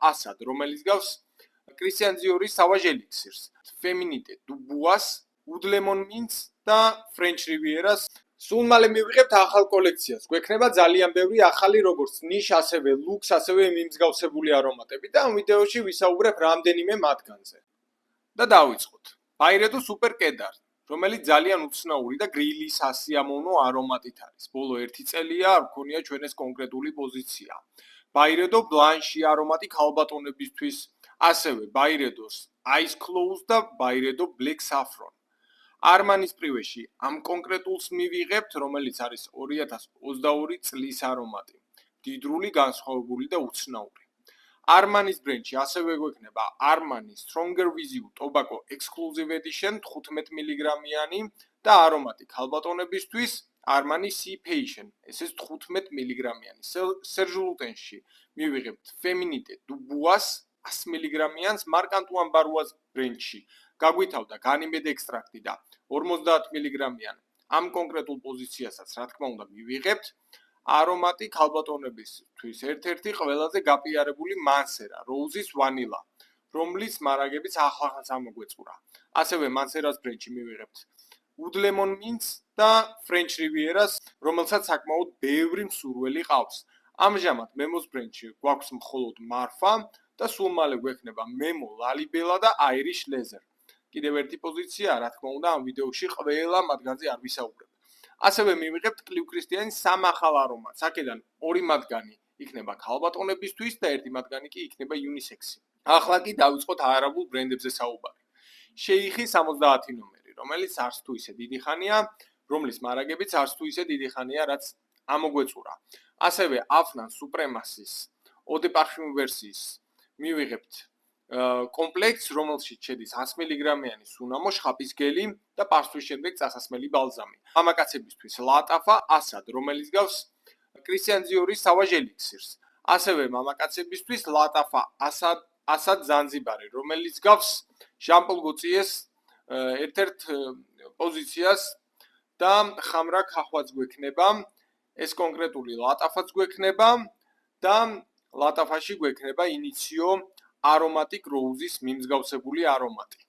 ასად, რომელიც გავს კრისტიან დიორის სავაჟ ელიქსირს, Feminite du Bois, Oud Lemon Mints და French Rivierას. სულ მალე მივიღებთ ახალ კოლექციას. გვექნება ძალიან ბევრი ახალი როგორც ნიშ, ასევე ლუქს, ასევე მიმსგავსებული არომატები და ამ ვიდეოში ვისაუბრებ რამდენიმე მათგანზე. და დავიწყოთ. Byredo Super Kedar, რომელიც ძალიან უცნაური და გრილის ასიამოვნო არომატით არის. ბოლო 1 წელია არ მქონია ჩვენ ეს კონკრეტული პოზიცია. Byredo Blanche არომატი ქალბატონებისთვის, ასევე Byredo's Eyes Closed და Byredo Black Saffron. Armanis პრივეში ამ კონკრეტულს მივიღებთ, რომელიც არის 2022 წლის არომატი. დიდრული, განსხვავებული და უცნაური. Armanis ბრენდში ასევე გვექნება Armani Stronger with You Tobacco Exclusive Edition 15 მგ-იანი და არომატი ქალბატონებისთვის Armani Sea Passion, ეს 15 მგ-იანი. სერჟულუტენში მივიღებთ Feminite du Bois 100 მგ-იანს მარკ ანტუან ბარუას ბრენდში. Გაგვითავდა განიმედ ექსტრაქტი და 50 მგ-იან. ამ კონკრეტულ პოზიციასაც, რა თქმა უნდა, მივიღებთ არომატი ქალბატონებისთვის ერთ-ერთი ყველაზე გაპიარებული მანსერა, Roses Vanilla, რომლის მარაგებიც ახლახანს ამოგვეწურა. ასევე მანსერას ბრენდში მივიღებთ Oud Lemon Mints და French Rivierას, რომელსაც საკმაოდ ბევრი მსურველი ყავს. ამჟამად Memos ბრენდში გვაქვს მხოლოდ Marfa და სულ მალე გვექნება Memo, Lalibela და Irish Leather. კიდევ ერთი პოზიცია, რა თქმა უნდა, ამ ვიდეოში ყველა მათგანზე არ ვისაუბრებ. ასევე მივიღებთ კლივ კრისტიანის სამ ახალ არომატს. აქედან ორი მათგანი იქნება ქალბატონებისთვის და ერთი მათგანი კი იქნება unisex-ი. ახლა კი დავიწყოთ არაბულ ბრენდებზე საუბარი. შეიხი 70 ნომერი, რომელიც არც თუ ისე დიდი ხანია, რომლის მარაგებიც არც თუ ისე დიდი ხანია, რაც ამოგვეწურა. ასევე Afnan Supremacy's Eau de Parfum ვერსიის მივიღებთ კომპლექტს, რომელშიც შედის 100 მგ-იანი სუნამო, შხაპის გელი და პარსთვის შემდეგ წასასმელი ბალზამი. მამაკაცებისთვის ლატაფა ასად, რომელიც გავს კრისტიან დიორის სავაჟ ელიქსირს. ასევე მამაკაცებისთვის ლატაფა ასად ზანზიბარი, რომელიც გავს ჟან-პოლ გოციეს ერთ-ერთ პოზიციას და ხამრა ქახვაც გვექნება. ეს კონკრეტული ლატაფაც გვექნება და ლატაფაში გვექნება ინიციო Aromatic Roses მიმსგავსებული არომატი.